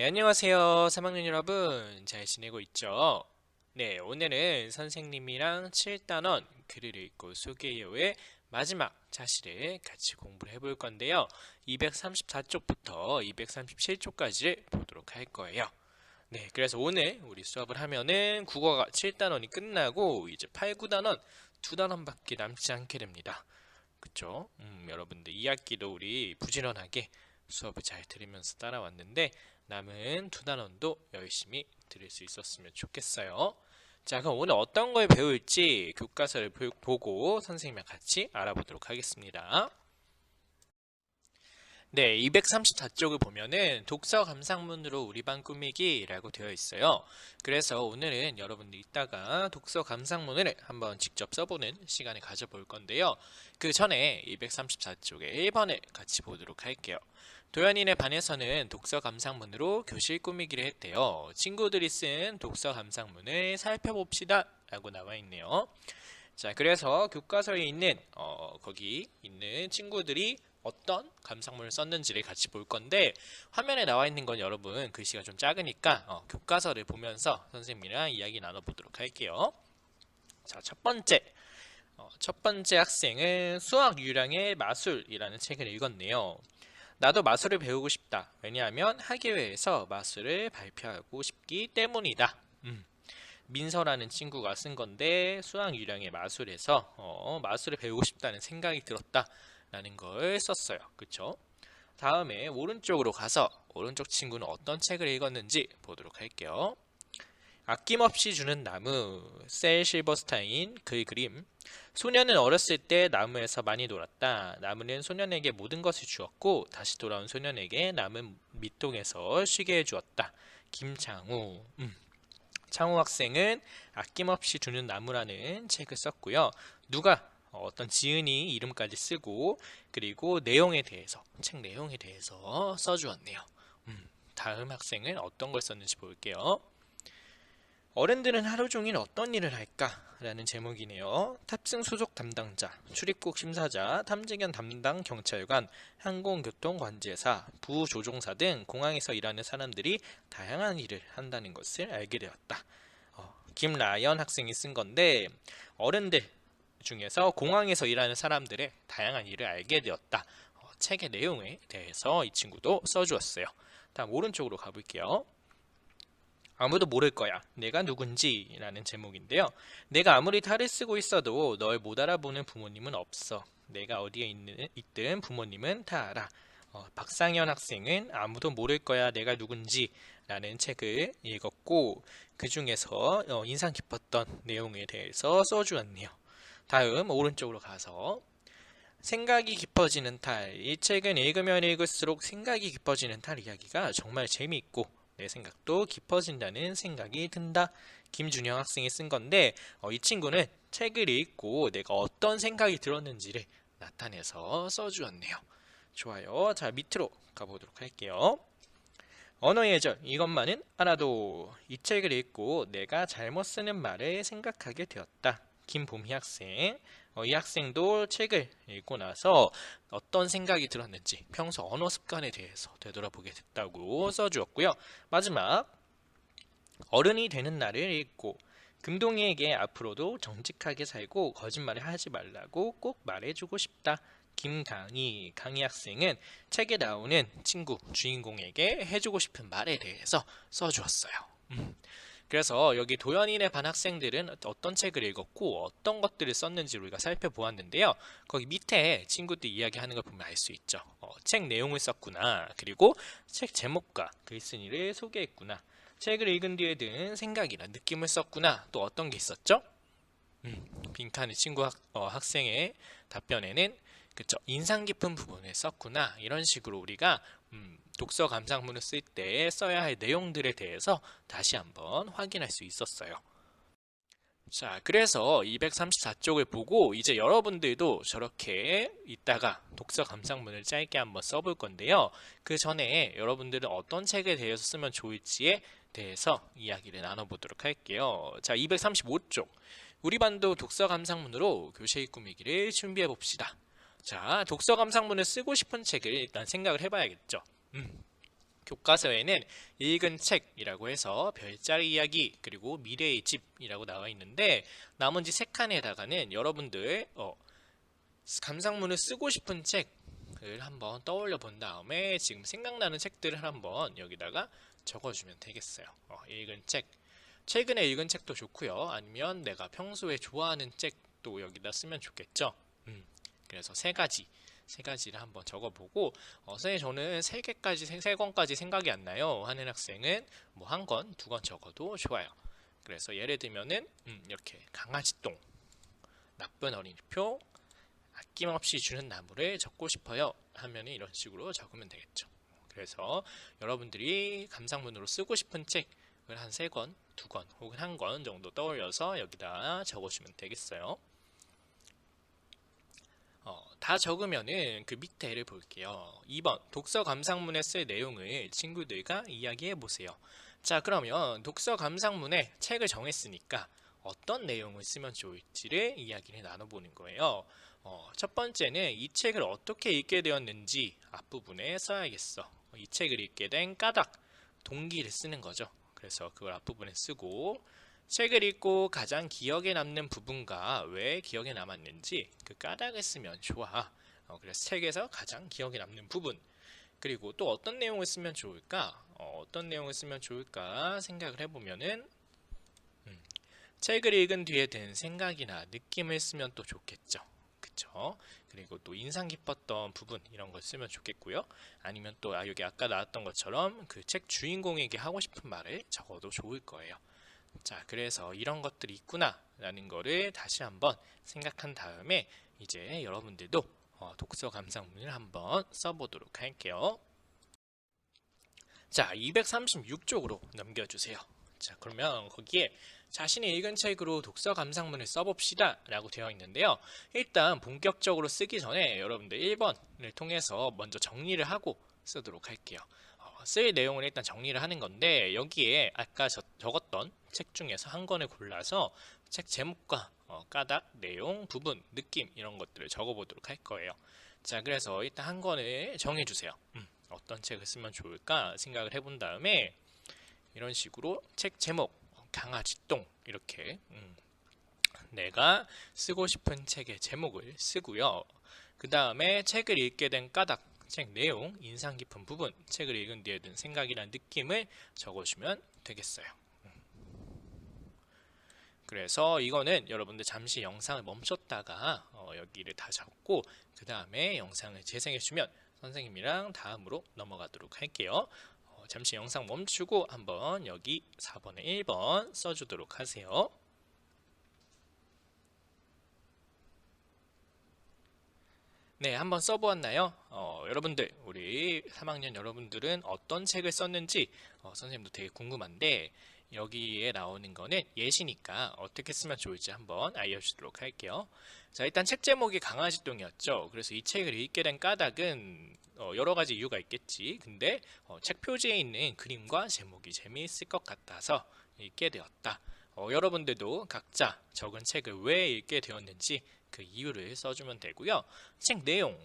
네, 안녕하세요. 3학년 여러분. 잘 지내고 있죠? 네, 오늘은 선생님이랑 7단원 글을 읽고 소개해요의 마지막 차시를 같이 공부를 해볼 건데요. 234쪽부터 237쪽까지를 보도록 할 거예요. 네, 그래서 오늘 우리 수업을 하면은 국어가 7단원이 끝나고 이제 8, 9단원 두 단원밖에 남지 않게 됩니다. 그쵸? 여러분들 2학기도 우리 부지런하게 수업을 잘 들으면서 따라왔는데 남은 두 단원도 열심히 들을 수 있었으면 좋겠어요. 자, 그럼 오늘 어떤 걸 배울지 교과서를 보고 선생님이랑 같이 알아보도록 하겠습니다. 네, 234쪽을 보면은 독서 감상문으로 우리 반 꾸미기라고 되어 있어요. 그래서 오늘은 여러분들 이따가 독서 감상문을 한번 직접 써보는 시간을 가져볼 건데요. 그 전에 234쪽의 1번을 같이 보도록 할게요. 도연이네 반에서는 독서 감상문으로 교실 꾸미기를 했대요. 친구들이 쓴 독서 감상문을 살펴봅시다 라고 나와 있네요. 자, 그래서 교과서에 있는 거기 있는 친구들이 어떤 감상문을 썼는지를 같이 볼 건데 화면에 나와 있는 건 여러분 글씨가 좀 작으니까 교과서를 보면서 선생님이랑 이야기 나눠보도록 할게요. 자, 첫 번째 학생은 수학 유량의 마술이라는 책을 읽었네요. 나도 마술을 배우고 싶다. 왜냐하면 학예회에서 마술을 발표하고 싶기 때문이다. 민서라는 친구가 쓴 건데 수학 유량의 마술에서 마술을 배우고 싶다는 생각이 들었다라는 걸 썼어요. 그쵸? 다음에 오른쪽으로 가서 오른쪽 친구는 어떤 책을 읽었는지 보도록 할게요. 아낌없이 주는 나무, 셀 실버스타인 그의 그림. 소년은 어렸을 때 나무에서 많이 놀았다. 나무는 소년에게 모든 것을 주었고 다시 돌아온 소년에게 나무 밑동에서 쉬게 해주었다. 김창우. 창우 학생은 아낌없이 주는 나무라는 책을 썼고요. 누가 어떤 지은이 이름까지 쓰고 그리고 책 내용에 대해서 써주었네요. 다음 학생은 어떤 걸 썼는지 볼게요. 어른들은 하루 종일 어떤 일을 할까? 라는 제목이네요. 탑승 수속 담당자, 출입국 심사자, 탐지견 담당 경찰관, 항공교통 관제사, 부조종사 등 공항에서 일하는 사람들이 다양한 일을 한다는 것을 알게 되었다. 김라연 학생이 쓴 건데 어른들 중에서 공항에서 일하는 사람들의 다양한 일을 알게 되었다. 책의 내용에 대해서 이 친구도 써주었어요. 다음 오른쪽으로 가볼게요. 아무도 모를 거야. 내가 누군지 라는 제목인데요. 내가 아무리 탈을 쓰고 있어도 널 못 알아보는 부모님은 없어. 내가 어디에 있든 부모님은 다 알아. 박상현 학생은 아무도 모를 거야. 내가 누군지 라는 책을 읽었고 그 중에서 인상 깊었던 내용에 대해서 써주었네요. 다음 오른쪽으로 가서 생각이 깊어지는 탈. 이 책은 읽으면 읽을수록 생각이 깊어지는 탈 이야기가 정말 재미있고 내 생각도 깊어진다는 생각이 든다. 김준영 학생이 쓴 건데 이 친구는 책을 읽고 내가 어떤 생각이 들었는지를 나타내서 써주었네요. 좋아요. 자, 밑으로 가보도록 할게요. 언어의 예절, 이것만은 알아도. 이 책을 읽고 내가 잘못 쓰는 말을 생각하게 되었다. 김봄희 학생. 이 학생도 책을 읽고 나서 어떤 생각이 들었는지 평소 언어 습관에 대해서 되돌아보게 됐다고 써주었고요. 마지막, 어른이 되는 날을 읽고 금동이에게 앞으로도 정직하게 살고 거짓말을 하지 말라고 꼭 말해주고 싶다. 강희 학생은 책에 나오는 친구, 주인공에게 해주고 싶은 말에 대해서 써주었어요. 그래서 여기 도연이네 반 학생들은 어떤 책을 읽었고 어떤 것들을 썼는지 우리가 살펴보았는데요. 거기 밑에 친구들이 이야기하는 걸 보면 알 수 있죠. 책 내용을 썼구나. 그리고 책 제목과 글쓴이를 소개했구나. 책을 읽은 뒤에 든 생각이나 느낌을 썼구나. 또 어떤 게 있었죠? 빈칸의 학생의 답변에는 그쵸, 인상 깊은 부분을 썼구나. 이런 식으로 우리가 독서 감상문을 쓸 때 써야 할 내용들에 대해서 다시 한번 확인할 수 있었어요. 자, 그래서 234쪽을 보고 이제 여러분들도 저렇게 이따가 독서 감상문을 짧게 한번 써볼 건데요. 그 전에 여러분들은 어떤 책에 대해서 쓰면 좋을지에 대해서 이야기를 나눠보도록 할게요. 자, 235쪽. 우리 반도 독서 감상문으로 교실 꾸미기를 준비해 봅시다. 자, 독서 감상문을 쓰고 싶은 책을 일단 생각을 해봐야겠죠. 교과서에는 읽은 책이라고 해서 별자리 이야기 그리고 미래의 집이라고 나와 있는데 나머지 세 칸에다가는 여러분들 감상문을 쓰고 싶은 책을 한번 떠올려 본 다음에 지금 생각나는 책들을 한번 여기다가 적어주면 되겠어요. 읽은 책, 최근에 읽은 책도 좋고요. 아니면 내가 평소에 좋아하는 책도 여기다 쓰면 좋겠죠. 그래서 세 가지를 한번 적어보고 선생님 저는 세 권까지 생각이 안 나요 하는 학생은 뭐 한 권, 두 권 적어도 좋아요. 그래서 예를 들면은 이렇게 강아지똥, 나쁜 어린이표, 아낌없이 주는 나무를 적고 싶어요 하면 이런 식으로 적으면 되겠죠. 그래서 여러분들이 감상문으로 쓰고 싶은 책을 한 세 권, 두 권 혹은 한 권 정도 떠올려서 여기다 적어주면 되겠어요. 다 적으면은 그 밑에를 볼게요. 2번 독서 감상문에 쓸 내용을 친구들과 이야기해 보세요. 자, 그러면 독서 감상문에 책을 정했으니까 어떤 내용을 쓰면 좋을지를 이야기를 나눠보는 거예요. 첫 번째는 이 책을 어떻게 읽게 되었는지 앞부분에 써야겠어. 이 책을 읽게 된 까닭, 동기를 쓰는 거죠. 그래서 그걸 앞부분에 쓰고 책을 읽고 가장 기억에 남는 부분과 왜 기억에 남았는지 그 까닭을 쓰면 좋아. 그래서 책에서 가장 기억에 남는 부분 그리고 또 어떤 내용을 쓰면 좋을까? 어떤 내용을 쓰면 좋을까 생각을 해보면은 책을 읽은 뒤에 든 생각이나 느낌을 쓰면 또 좋겠죠. 그쵸? 그리고 또 인상 깊었던 부분 이런 걸 쓰면 좋겠고요. 아니면 또 여기 아까 나왔던 것처럼 그 책 주인공에게 하고 싶은 말을 적어도 좋을 거예요. 자, 그래서 이런 것들이 있구나 라는 거를 다시 한번 생각한 다음에 이제 여러분들도 독서 감상문을 한번 써보도록 할게요. 자, 236쪽으로 넘겨주세요. 자, 그러면 거기에 자신이 읽은 책으로 독서 감상문을 써봅시다 라고 되어 있는데요. 일단 본격적으로 쓰기 전에 여러분들 1번을 통해서 먼저 정리를 하고 쓰도록 할게요. 쓸 내용을 일단 정리를 하는 건데 여기에 아까 적었던 책 중에서 한 권을 골라서 책 제목과 까닭, 내용, 부분, 느낌 이런 것들을 적어보도록 할 거예요. 자, 그래서 일단 한 권을 정해주세요. 어떤 책을 쓰면 좋을까 생각을 해본 다음에 이런 식으로 책 제목, 강아지똥 이렇게 내가 쓰고 싶은 책의 제목을 쓰고요. 그 다음에 책을 읽게 된 까닭, 책 내용, 인상 깊은 부분, 책을 읽은 뒤에 든 생각이란 느낌을 적어주면 되겠어요. 그래서 이거는 여러분들 잠시 영상을 멈췄다가 여기를 다 적고 그 다음에 영상을 재생해주면 선생님이랑 다음으로 넘어가도록 할게요. 잠시 영상 멈추고 한번 여기 4번에 1번 써주도록 하세요. 네, 한번 써보았나요? 여러분들, 우리 3학년 여러분들은 어떤 책을 썼는지 선생님도 되게 궁금한데 여기에 나오는 거는 예시니까 어떻게 쓰면 좋을지 한번 알려주도록 할게요. 자, 일단 책 제목이 강아지똥이었죠. 그래서 이 책을 읽게 된 까닭은 여러 가지 이유가 있겠지. 근데 책 표지에 있는 그림과 제목이 재미있을 것 같아서 읽게 되었다. 여러분들도 각자 적은 책을 왜 읽게 되었는지 그 이유를 써주면 되고요. 책 내용,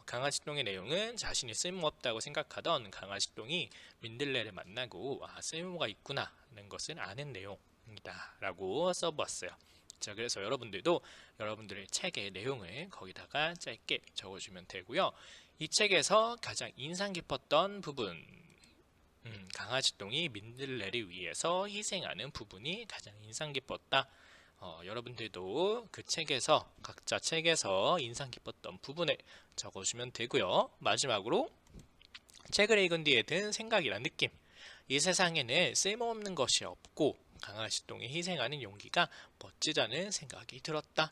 강아지똥의 내용은 자신이 쓸모없다고 생각하던 강아지똥이 민들레를 만나고 쓸모가 있구나 하는 것을 아는 내용이다 라고 써보았어요. 자, 그래서 여러분들도 여러분들의 책의 내용을 거기다가 짧게 적어주면 되고요. 이 책에서 가장 인상 깊었던 부분, 강아지똥이 민들레를 위해서 희생하는 부분이 가장 인상 깊었다. 여러분들도 그 책에서 각자 책에서 인상 깊었던 부분을 적어주면 되고요. 마지막으로 책을 읽은 뒤에 든 생각이란 느낌. 이 세상에는 쓸모없는 것이 없고 강아지똥이 희생하는 용기가 멋지다는 생각이 들었다.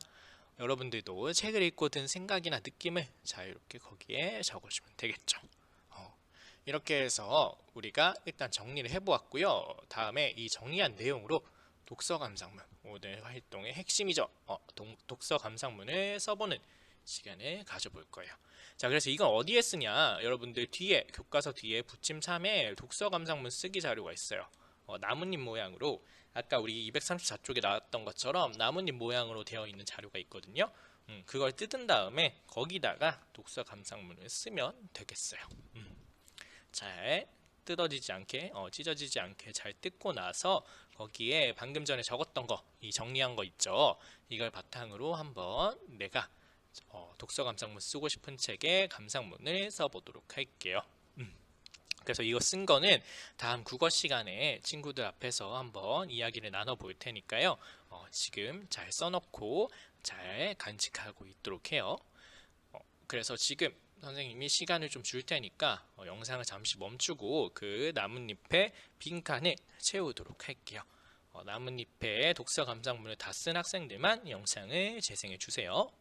여러분들도 책을 읽고 든 생각이나 느낌을 자유롭게 거기에 적어주면 되겠죠. 이렇게 해서 우리가 일단 정리를 해보았고요. 다음에 이 정리한 내용으로 독서 감상문, 오늘 활동의 핵심이죠. 독서 감상문을 써보는 시간을 가져볼 거예요. 자, 그래서 이건 어디에 쓰냐? 여러분들 뒤에 교과서 뒤에 붙임참에 독서 감상문 쓰기 자료가 있어요. 나뭇잎 모양으로 아까 우리 234쪽에 나왔던 것처럼 나뭇잎 모양으로 되어 있는 자료가 있거든요. 그걸 뜯은 다음에 거기다가 독서 감상문을 쓰면 되겠어요. 잘 뜯어지지 않게 찢어지지 않게 잘 뜯고 나서 거기에 방금 전에 적었던 거, 이 정리한 거 있죠. 이걸 바탕으로 한번 내가 독서 감상문 쓰고 싶은 책의 감상문을 써보도록 할게요. 그래서 이거 쓴 거는 다음 국어 시간에 친구들 앞에서 한번 이야기를 나눠볼 테니까요. 지금 잘 써놓고 잘 간직하고 있도록 해요. 그래서 지금 선생님이 시간을 좀 줄 테니까 영상을 잠시 멈추고 그 나뭇잎에 빈칸을 채우도록 할게요. 나뭇잎에 독서 감상문을 다 쓴 학생들만 영상을 재생해 주세요.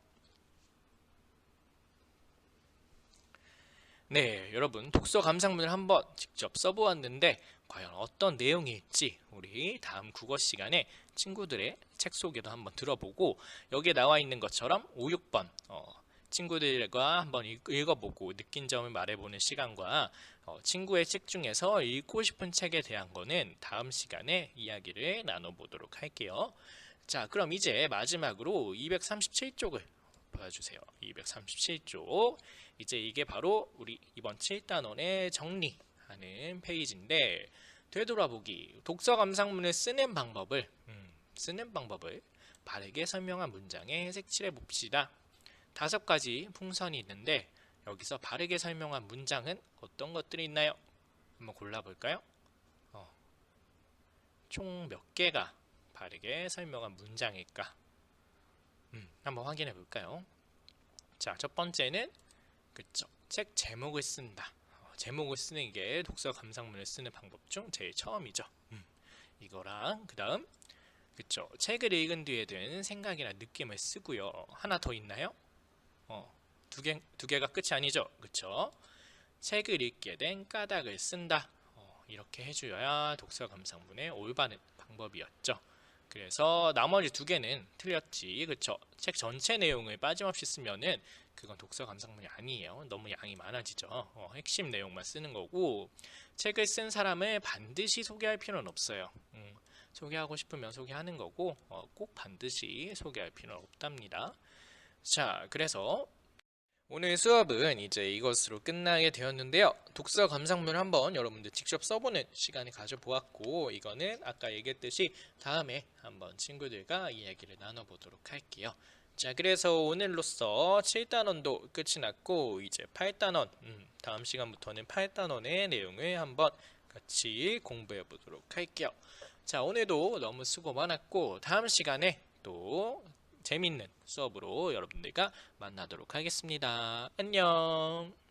네, 여러분 독서 감상문을 한번 직접 써보았는데 과연 어떤 내용일지 우리 다음 국어 시간에 친구들의 책 소개도 한번 들어보고 여기에 나와 있는 것처럼 5, 6번 친구들과 한번 읽어보고 느낀 점을 말해보는 시간과 친구의 책 중에서 읽고 싶은 책에 대한 거는 다음 시간에 이야기를 나눠보도록 할게요. 자, 그럼 이제 마지막으로 237쪽을 봐주세요. 237쪽. 이제 이게 바로 우리 이번 7단원의 정리하는 페이지인데 되돌아보기, 독서 감상문을 쓰는 방법을 바르게 설명한 문장에 색칠해 봅시다. 5가지 풍선이 있는데 여기서 바르게 설명한 문장은 어떤 것들이 있나요? 한번 골라볼까요? 총 몇 개가 바르게 설명한 문장일까? 한번 확인해 볼까요? 자, 첫 번째는 그쵸, 책 제목을 쓴다. 제목을 쓰는 게 독서 감상문을 쓰는 방법 중 제일 처음이죠. 이거랑 그 다음 그쵸, 책을 읽은 뒤에 든 생각이나 느낌을 쓰고요. 하나 더 있나요? 두 개가 끝이 아니죠. 그쵸? 책을 읽게 된 까닭을 쓴다. 이렇게 해줘야 독서 감상문의 올바른 방법이었죠. 그래서 나머지 2개는 틀렸지. 그쵸? 책 전체 내용을 빠짐없이 쓰면은 그건 독서 감상문이 아니에요. 너무 양이 많아지죠. 핵심 내용만 쓰는 거고 책을 쓴 사람을 반드시 소개할 필요는 없어요. 소개하고 싶으면 소개하는 거고 꼭 반드시 소개할 필요는 없답니다. 자, 그래서 오늘 수업은 이제 이것으로 끝나게 되었는데요. 독서 감상문을 한번 여러분들 직접 써보는 시간을 가져보았고 이거는 아까 얘기했듯이 다음에 한번 친구들과 이야기를 나눠보도록 할게요. 자, 그래서 오늘로써 7단원도 끝이 났고 이제 8단원 다음 시간부터는 8단원의 내용을 한번 같이 공부해 보도록 할게요. 자, 오늘도 너무 수고 많았고 다음 시간에 또 재밌는 수업으로 여러분들과 만나도록 하겠습니다. 안녕.